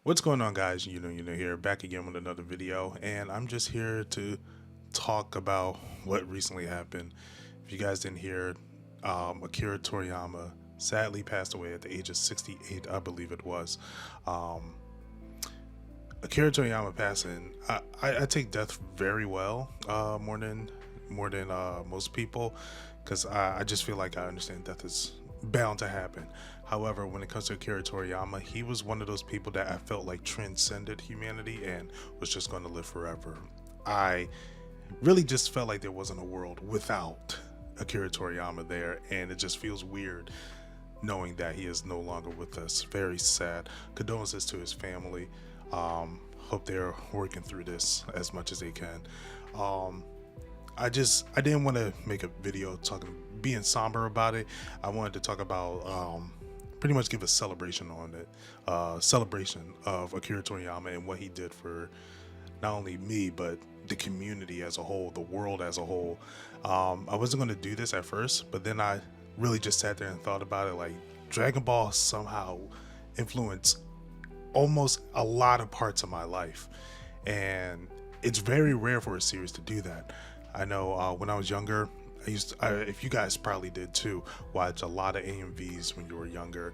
What's going on, guys? Here back again with another video, and I'm just here to talk about what recently happened. If you guys didn't hear, Akira Toriyama sadly passed away at the age of 68, I believe it was. Um, Akira Toriyama passing, I take death very well, more than most people, because I just feel like I understand death is bound to happen. However, when it comes to Akira Toriyama, he was one of those people that I felt like transcended humanity and was just going to live forever. I really just felt like there wasn't a world without Akira Toriyama there, and it just feels weird knowing that he is no longer with us. Very sad. Condolences to his family. Hope they're working through this as much as they can. Um, I didn't want to make a video talking being somber about it. I wanted to talk about pretty much give a celebration on it, celebration of Akira Toriyama and what he did for not only me but the community as a whole, the world as a whole. I wasn't going to do this at first, but then I really just sat there and thought about it. Like Dragon Ball somehow influenced almost a lot of parts of my life, and it's very rare for a series to do that. I know when I was younger, if you guys probably did too, watch a lot of AMVs when you were younger.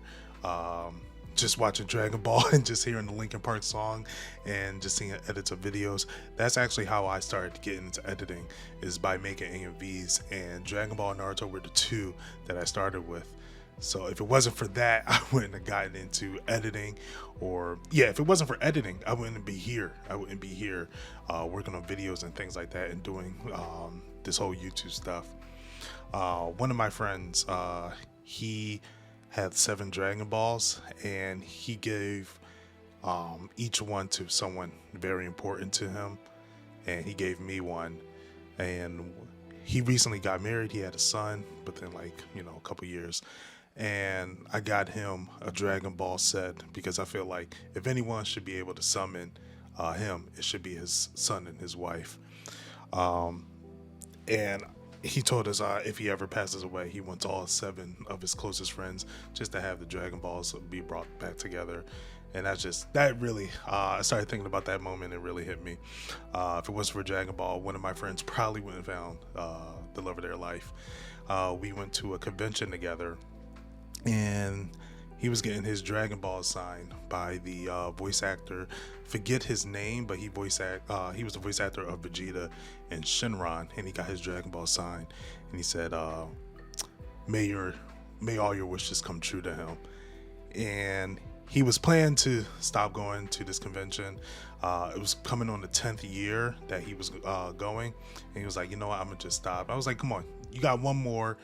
Just watching Dragon Ball and just hearing the Linkin Park song and just seeing edits of videos. That's actually how I started getting into editing, is by making AMVs, and Dragon Ball and Naruto were the two that I started with. So if it wasn't for that, I wouldn't have gotten into editing, or yeah, if it wasn't for editing, I wouldn't be here. I wouldn't be here working on videos and things like that and doing this whole YouTube stuff. One of my friends, he had 7 Dragon Balls, and he gave each one to someone very important to him, and he gave me one. And he recently got married. He had a son, but then a couple years, and I got him a Dragon Ball set because I feel like if anyone should be able to summon him, it should be his son and his wife. And he told us if he ever passes away, he wants all 7 of his closest friends just to have the Dragon Balls be brought back together. And that really, I started thinking about that moment. It really hit me. If it was for Dragon Ball, one of my friends probably wouldn't have found the love of their life. We went to a convention together, and he was getting his Dragon Ball signed by the voice actor. Forget his name, but he was the voice actor of Vegeta and Shenron, and he got his Dragon Ball signed. And he said, "May all your wishes come true to him." And he was planning to stop going to this convention. It was coming on the 10th year that he was going, and he was like, "You know what? I'm gonna just stop." I was like, "Come on, you got one more.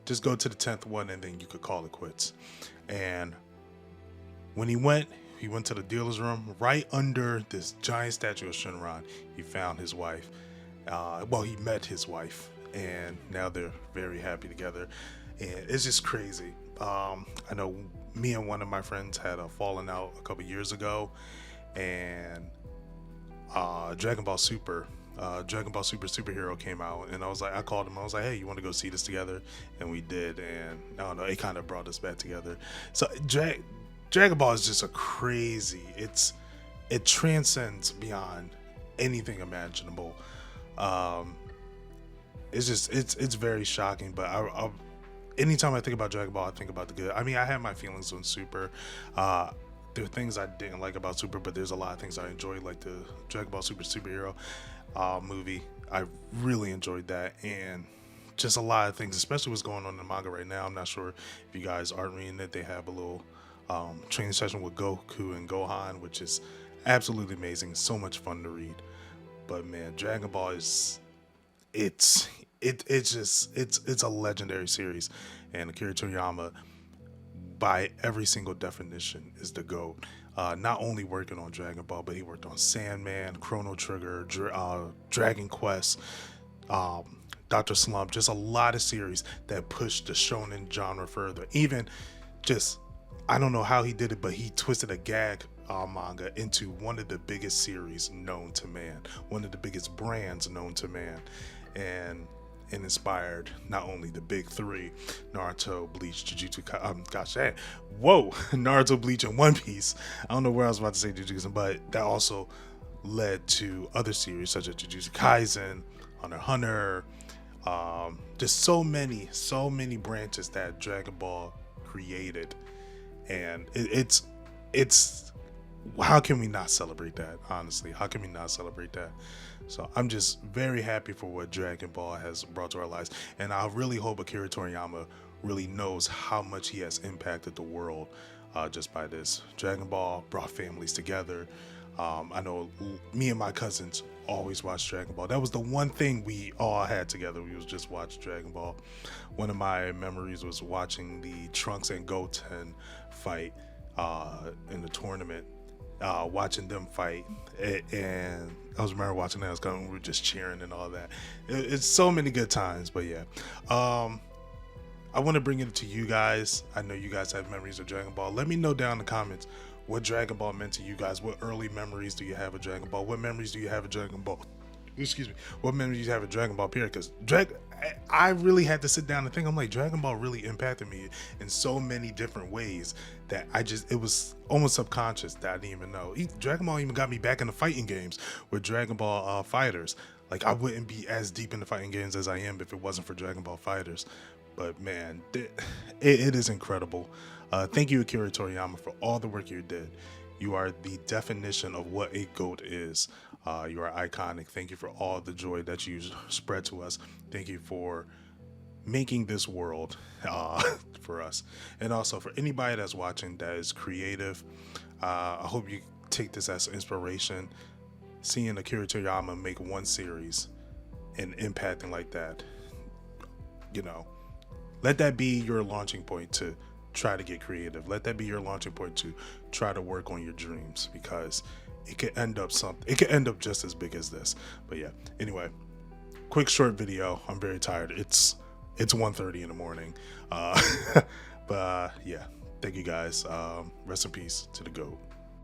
Just go to the 10th one, and then you could call it quits." And when he went to the dealer's room. Right under this giant statue of Shenron, he found his wife. He met his wife, and now they're very happy together. And it's just crazy. I know me and one of my friends had a falling out a couple years ago, and Dragon Ball Super. Dragon Ball Super Superhero came out, and I called him. I was like, "Hey, you want to go see this together?" And we did, and I don't know, it kind of brought us back together. So Dragon Ball is just a crazy. It transcends beyond anything imaginable. Um, it's very shocking, but anytime I think about Dragon Ball, I think about the good. I mean, I have my feelings on Super. There are things I didn't like about Super, but there's a lot of things I enjoyed, like the Dragon Ball Super Superhero movie. I really enjoyed that, and just a lot of things, especially what's going on in the manga right now. I'm not sure if you guys aren't reading it. They have a little training session with Goku and Gohan, which is absolutely amazing. So much fun to read. But man, Dragon Ball it's a legendary series, and Akira Toriyama, by every single definition, is the GOAT. Not only working on Dragon Ball, but he worked on Sandman, Chrono Trigger, Dragon Quest, Dr. Slump, just a lot of series that pushed the shonen genre further. Even just, I don't know how he did it, but he twisted a gag manga into one of the biggest series known to man, one of the biggest brands known to man. And and inspired not only the big three, Naruto, Bleach, Naruto, Bleach, and One Piece. I don't know where I was about to say Jujutsu, but that also led to other series such as Jujutsu Kaisen, Hunter x Hunter. Just so many branches that Dragon Ball created, and it's how can we not celebrate that? Honestly, how can we not celebrate that? So I'm just very happy for what Dragon Ball has brought to our lives, and I really hope Akira Toriyama really knows how much he has impacted the world just by this. Dragon Ball brought families together. I know me and my cousins always watched Dragon Ball. That was the one thing we all had together. We was just watch Dragon Ball. One of my memories was watching the Trunks and Goten fight in the tournament. Watching them fight, and I was remember watching that. I was going, we were just cheering and all that. It's so many good times, but yeah. I want to bring it to you guys. I know you guys have memories of Dragon Ball. Let me know down in the comments what Dragon Ball meant to you guys. What early memories do you have of Dragon Ball? What memories do you have of Dragon Ball? Excuse me. What memories do you have of Dragon Ball period? Because I really had to sit down and think. I'm like, Dragon Ball really impacted me in so many different ways that it was almost subconscious that I didn't even know. Dragon Ball even got me back into fighting games with Dragon Ball Fighters. Like, I wouldn't be as deep into fighting games as I am if it wasn't for Dragon Ball Fighters. But man, it is incredible. Thank you, Akira Toriyama, for all the work you did. You are the definition of what a GOAT is. You are iconic. Thank you for all the joy that you spread to us. Thank you for making this world for us. And also for anybody that's watching that is creative, I hope you take this as inspiration. Seeing Akira Toriyama make one series and impacting like that, let that be your launching point to try to get creative. Let that be your launching point to try to work on your dreams, because it could end up just as big as this. But yeah, anyway, quick short video. I'm very tired. It's 1:30 in the morning. But yeah, thank you guys. Rest in peace to the GOAT.